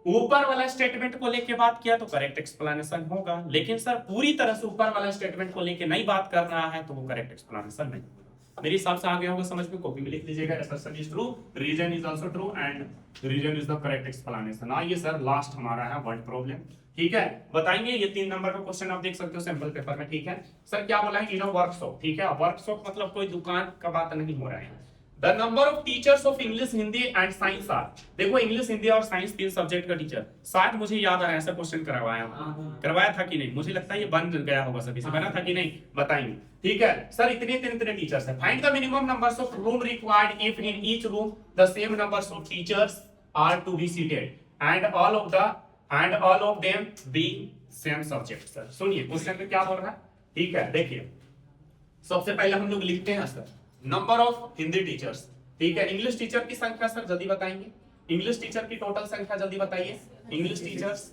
ऊपर वाला स्टेटमेंट को लेके बात किया तो करेक्ट एक्सप्लेनेशन होगा, लेकिन सर पूरी तरह से ऊपर वाला स्टेटमेंट को लेके नहीं बात कर रहा है तो वो करेक्ट एक्सप्लेनेशन नहीं होगा। मेरे हिसाब से आ गया होगा समझ में, कॉपी में लिख लीजिएगा assertion is true, reason is also true and reason is the correct explanation. आइए सर लास्ट हमारा है वर्ड प्रॉब्लम, ठीक है बताएंगे। ये 3 नंबर का क्वेश्चन आप देख सकते हो सैंपल पेपर में, ठीक है सर क्या बोला है, इन अ वर्कशॉप, ठीक है वर्कशॉप मतलब कोई दुकान का बात नहीं हो रहा है। The number of teachers of English, Hindi and science are, देखो इंग्लिश हिंदी और साइंस 3 सब्जेक्ट का टीचर, शायद मुझे याद आ रहा है ऐसा क्वेश्चन करवाया था कि नहीं, मुझे लगता है ये बन गया होगा सभी से, बना था कि नहीं बताएंगे, ठीक है सर इतने टीचर्स है। Find the minimum numbers of room required if in each room the same numbers of teachers are to be seated and all of them being same subject. Sir सुनिए क्वेश्चन में क्या बोल रहा है, ठीक है देखिए सबसे पहले हम लोग लिखते हैं sir number of Hindi teachers, ठीक है इंग्लिश टीचर की संख्या सर जल्दी बताएंगे, इंग्लिश टीचर की टोटल संख्या जल्दी बताइए, इंग्लिश टीचर्स,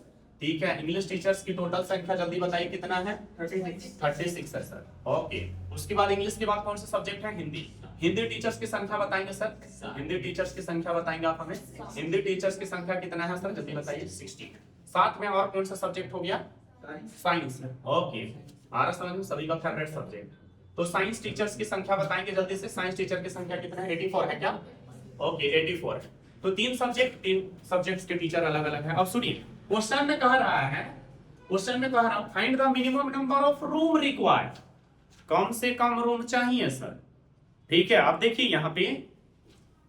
ठीक है इंग्लिश टीचर्स की टोटल संख्या जल्दी बताइए कितना है, 36 है सर, ओके। उसके बाद इंग्लिश के बाद कौन सा सब्जेक्ट है, हिंदी, हिंदी टीचर्स की संख्या बताएंगे सर, हिंदी टीचर्स की संख्या बताएंगे आप हमें, हिंदी टीचर्स की संख्या कितना है सर जल्दी बताइए, 60। साथ में और कौन सा सब्जेक्ट हो गया, साइंस, ओके आ रहा समझ में, सभी का फेवरेट सब्जेक्ट, तो साइंस टीचर्स की संख्या बताएंगे जल्दी से। साइंस टीचर की संख्या कितना है? 84 है क्या? ओके 84 है। तो तीन सब्जेक्ट्स के टीचर अलग अलग हैं। अब सुनिए क्वेश्चन में कह रहा है, क्वेश्चन में कह रहा हूं find the minimum number of room required, कम से कम रूम चाहिए सर। ठीक है, आप देखिए यहाँ पे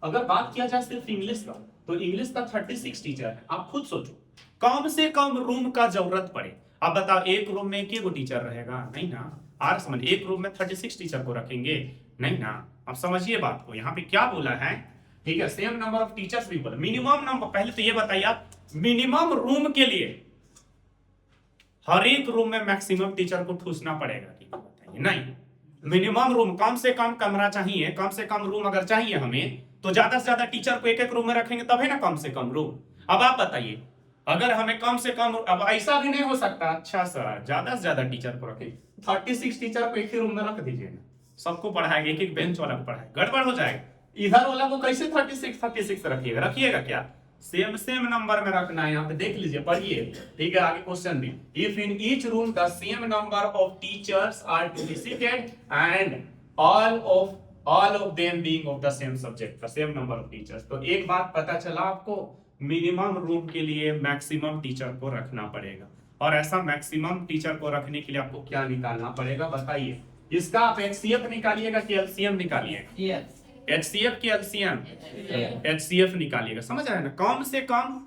अगर बात किया जाए सिर्फ इंग्लिश का, तो इंग्लिश का 36 टीचर है। आप खुद सोचो कम से कम रूम का जरूरत पड़े, अब बताओ एक रूम में एक टीचर रहेगा? नहीं ना। आर समझ, एक रूम में 36 टीचर को रखेंगे? नहीं ना। अब समझिए बात को, यहाँ पे क्या बोला है, ठीक है, सेम नंबर ऑफ टीचर्स भी बोला। मिनिमम नंबर, पहले तो ये बताइए आप, मिनिमम रूम के लिए हर एक रूम में मैक्सिमम टीचर को ठूसना पड़ेगा कि बताइए? नहीं। मिनिमम रूम, कम से कम कमरा चाहिए, कम से कम रूम अगर चाहिए हमें, तो ज्यादा से ज्यादा टीचर को एक एक रूम में रखेंगे तब है ना कम से कम रूम। अब आप बताइए अगर हमें कम से कम, अब ऐसा भी नहीं हो सकता, अच्छा सर ज्यादा से ज्यादा टीचर को रखें, 36 टीचर को एक ही रूम में रख दीजिए ना, सबको पढ़ाएंगे, एक एक बेंच वाला को पढ़ाएगा, गड़बड़ हो जाएगा। इधर वाला को कैसे 36 रखिएगा? रखिएगा क्या? सेम नंबर में रखना है। यहाँ पे देख लीजिए, पढ़िए, ठीक है, आगे क्वेश्चन भी। If in each room the same number of teachers are to be seated and all of them being of the same subject, the same number of teachers. तो एक बात पता चला आपको, मिनिमम रूम के लिए मैक्सिमम टीचर को रखना पड़ेगा। और ऐसा मैक्सिमम टीचर को रखने के लिए आपको क्या निकालना पड़ेगा बताइए? इसका आप एचसीएफ निकालिएगा कि एलसीएम निकालिएगा? एचसीएफ की एलसीएम? एचसीएफ निकालिएगा। समझ रहे हैं ना? कम से कम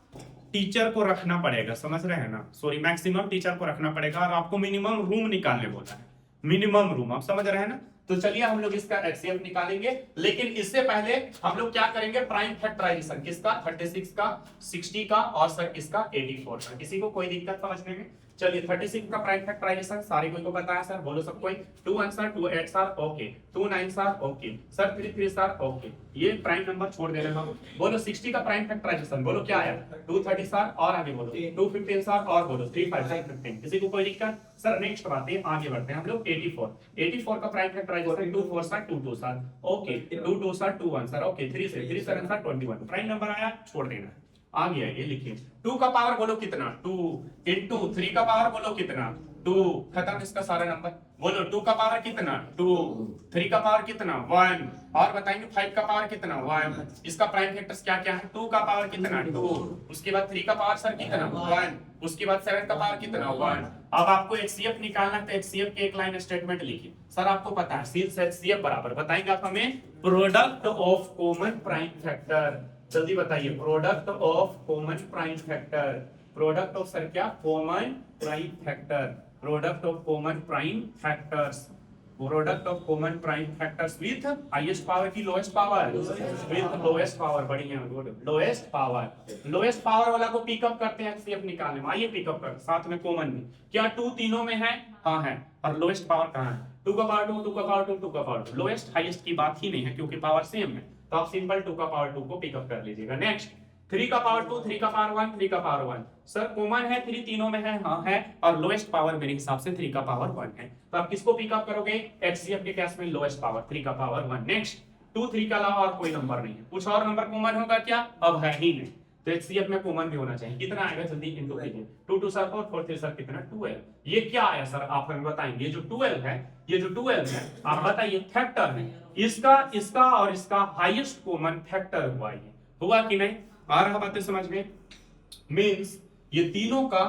टीचर को रखना पड़ेगा, समझ रहे हैं ना? सॉरी, मैक्सिमम टीचर को रखना पड़ेगा और आपको मिनिमम रूम निकालने बोला है, मिनिमम रूम। आप समझ रहे हैं ना? तो चलिए हम लोग इसका एचसीएफ निकालेंगे, लेकिन इससे पहले हम लोग क्या करेंगे, प्राइम फैक्टराइजेशन किसका, 36 का, 60 का और सर इसका 84 का। किसी को कोई दिक्कत समझने में? चलिए 36 का प्राइम फैक्टराइजेशन सारे कोई को पता है सर? बोलो सब कोई। 2 answer 2 8 sir okay, 2 9 sir okay sir, 3 3 sir okay, ये प्राइम नंबर छोड़ दे रहे हैं हम। बोलो 60 का प्राइम फैक्टराइजेशन, बोलो क्या आया? 2 30 सर और आगे बोलो 2 15 सर और बोलो 3 5 6 15। किसी को कोई दिक्कत? सर नेक्स्ट बात है, आगे बढ़ते हैं हम लोग। 84 का prime factorization 2 4 sir 2 2 sir okay, 2 2 sir 2 1 sir okay, 3 से 3 7 सर 21। प्राइम नंबर आया, छोड़ देना। आ गया, ये लिखिए। 2 का पावर बोलो कितना? 2 इंटू 3 का पावर बोलो कितना? 2। खत्म इसका सारा नंबर। बोलो 2 का पावर कितना? 2। 3 का पावर कितना? 1। और बताएंगे 5 का पावर कितना? 1। इसका प्राइम फैक्टर्स क्या क्या है? 2 का पावर कितना? 2। उसके बाद 3 का पावर सर कितना? 1। उसके बाद 7 का पावर कितना? 1। अब आपको एचसीएफ निकालना है, तो एचसीएफ के एक लाइन स्टेटमेंट लिखिए। सर आपको पता है सील से एचसीएफ बराबर बताएंगे आप हमें product of common prime factor. जल्दी बताइए, product of common prime factor. Product of sir क्या? Common prime factor. Product of common prime factors. Product of common prime factors with highest power की lowest power? With lowest power. बढ़िया, good. Lowest power, lowest power वाला को pickup करते हैं HCF निकालने में। आइए पिकअप कर, साथ में कॉमन में। क्या 2 तीनों में है? हाँ है। और लोएस्ट पावर कहाँ है? 2 का पावर 2, 2 का पावर 2, 2 का पावर 2। लोएस्ट हाईएस्ट की बात ही नहीं है क्योंकि पावर सेम है, तो आप सिंपल 2 का पावर 2 को पिकअप कर लीजिएगा। नेक्स्ट 3 का पावर 2, 3 का पावर 1, 3 का पावर 1। सर कॉमन है, 3 तीनों में है? हाँ है। और लोएस्ट पावर मेरे हिसाब से 3 का पावर 1 है, तो आप किसको पिकअप करोगे? एचसीएफ के केस में लोएस्ट पावर 3 का पावर 1। नेक्स्ट 2 3 के अलावा और कोई नंबर नहीं है। कुछ और नंबर कॉमन होगा क्या? अब है ही नहीं, तो एचसीएफ में कॉमन भी होना चाहिए। कितना आएगा जल्दी इनटू कीजिए। 2 2 सर 4 4 3 सर कितना? 12। ये क्या आया सर आप हमें बताएंगे? ये जो 12 है, ये जो 12 है आप बताइए फैक्टर है, इसका और इसका हाईएस्ट कॉमन फैक्टर हुआ। ये हुआ कि नहीं? आ रहा बातें समझ में? मींस ये तीनों का,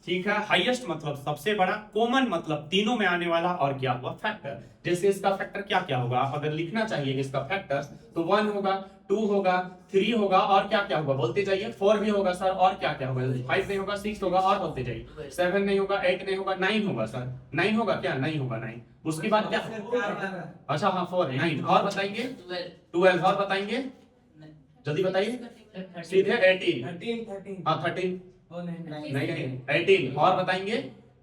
ठीक है, हाईएस्ट मतलब सबसे बड़ा, कॉमन मतलब तीनों में आने वाला, और क्या हुआ? फैक्टर। जैसे इसका फैक्टर क्या क्या होगा अगर लिखना चाहिए इसका फैक्टर्स, तो 1 होगा, 2 होगा, 3 होगा, और क्या क्या होगा बोलते जाइए। 4 भी होगा सर, और क्या क्या होगा? 5 नहीं होगा, 6 होगा, और बोलते जाइए। 7 नहीं होगा, 8 नहीं होगा, 9 होगा सर। 9 होगा क्या? नहीं होगा 9। उसके बाद क्या? अच्छा हाँ 4 9। और बताएंगे 12। और बताएंगे जल्दी बताइए। सीधे 18। हाँ 13 नहीं 18। और बताएंगे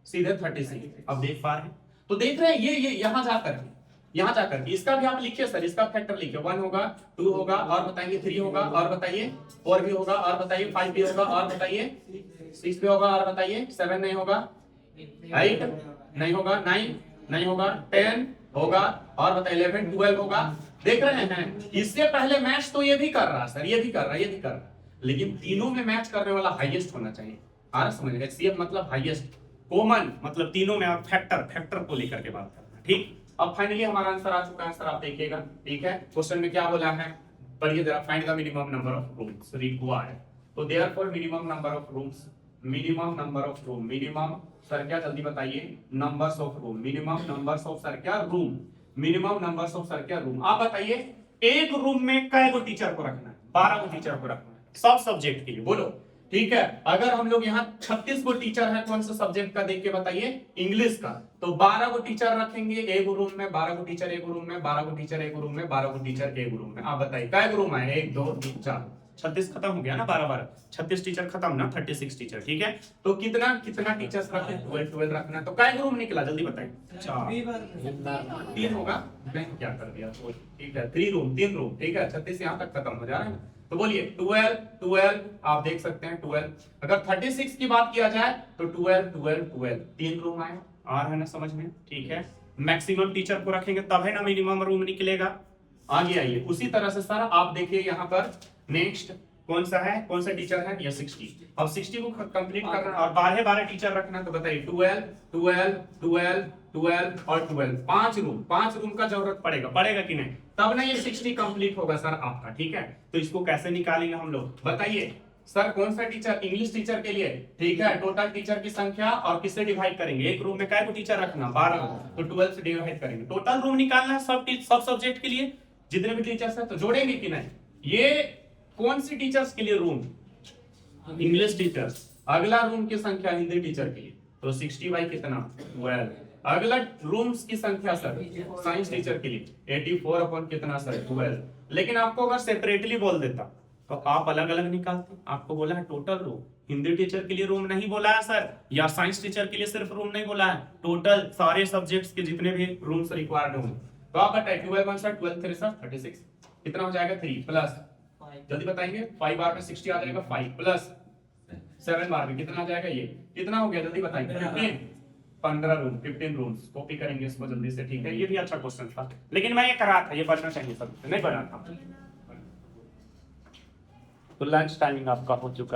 सीधे 36। अब देख पा रहे हैं? तो देख रहे हैं ये यहाँ जाकर इसका भी आप लिखिए सर, इसका फैक्टर लिखिए। 1 होगा, 2 होगा, और बताएंगे 3 होगा, और बताइए 4 भी होगा, और बताइए 5 भी होगा, और बताइए 6 भी होगा, और बताइए 7 नहीं होगा, 8 नहीं होगा, 9 नहीं होगा, 10 होगा, और बताइए 11 12 होगा। देख रहे हैं? इससे पहले मैच तो ये भी कर रहा सर, ये भी कर रहा, लेकिन तीनों में मैच करने वाला हाईएस्ट होना चाहिए। आ रहा समझ? एचसीएफ मतलब हाईएस्ट, कॉमन मतलब तीनों में, आप फैक्टर को लेकर के बात करना। ठीक, अब फाइनली हमारा आंसर आ चुका है सर, आप देखिएगा। ठीक है, क्वेश्चन में क्या बोला है, पढ़िए जरा, find the minimum number of rooms required. तो therefore minimum number of rooms, minimum number of room, minimum sir क्या, जल्दी बताइए, numbers of room, minimum numbers of sir क्या room, minimum numbers of sir क्या रूम। आप बताइए एक room में कै गो टीचर को रखना है? 12 गो टीचर को रखना है सब सब्जेक्ट के लिए, बोलो। ठीक है, अगर हम लोग यहाँ 36 गो टीचर है, कौन सा सब्जेक्ट का देख के बताइए, इंग्लिश का, तो 12 गो टीचर रखेंगे एक रूम में, 12 गो टीचर एक रूम में, 12 गो टीचर एक रूम में, 12 गो टीचर एक रूम में। आप बताइए कै गो रूम है? 1 2 3 4, 36 खत्म हो गया ना, 12 12 36 टीचर खत्म ना, 36 टीचर। ठीक है, तो कितना कितना टीचर्स रखे? 12 रखना है, तो कै रूम निकला, जल्दी बताइए। 4 3 होगा, मैं क्या कर दिया, ठीक है 3 रूम, 3 रूम। ठीक है, 36 यहाँ तक खत्म हो जा रहा है, तो बोलिए 12 12, आप देख सकते हैं 12। अगर 36 की बात किया जाए तो 12 12 12, 3 रूम आए, आ रहा है ना समझ में? ठीक है, मैक्सिमम टीचर को रखेंगे तब है ना मिनिमम रूम निकलेगा। आगे आइए, उसी तरह से सर आप देखिए यहाँ पर नेक्स्ट कौन सा है, कौन सा टीचर है, ये 60। अब 60 को कंप्लीट करना और 12 12 टीचर रखना, तो बताइए 12 12 12 12 और 12, 5 रूम, 5 रूम का जरूरत पड़ेगा कि नहीं? तब ना ये 60 कंप्लीट होगा सर आपका। ठीक है, तो इसको कैसे निकालेंगे हम लोग, बताइए सर। कौन सा टीचर? इंग्लिश टीचर के लिए। ठीक है, टोटल टीचर की संख्या और किससे डिवाइड करेंगे? एक रूम में कै को टीचर रखना? 12, तो 12 से डिवाइड करेंगे। टोटल रूम निकालना है सब सब्जेक्ट के लिए, जितने भी टीचर्स है, तो जोड़ेंगे कि नहीं? ये कौन सी टीचर्स के लिए रूम? English teachers. अगला रूम की संख्या हिंदी टीचर के लिए, तो 60 बाई कितना? 12। अगला रूम्स की संख्या सर साइंस टीचर के लिए 84 अपॉन कितना सर? 12। लेकिन आपको अगर सेपरेटली बोल देता तो आप अलग अलग निकालते। आपको बोला है टोटल रूम, हिंदी टीचर के लिए रूम नहीं बोला है सर, या साइंस टीचर के लिए सिर्फ रूम नहीं बोला है, टोटल सारे सब्जेक्ट्स के जितने भी रूम्स रिक्वायर्ड होंगे। तो आप बताइए 12 1 सर 12 3 सर 36, कितना हो जाएगा? 3 प्लस, जल्दी बताएंगे, 5 बार में 60 आ जाएगा, 5 प्लस 7 बार में कितना आ जाएगा? ये कितना हो गया, जल्दी बताएंगे? 15 15 रूम, 15 रूम्स। कॉपी करेंगे इसको जल्दी से। ठीक है, ये भी अच्छा क्वेश्चन था, लेकिन मैं ये करा था, ये बनना चाहिए सब, नहीं बना था। तो लंच टाइमिंग आपका हो चुका है।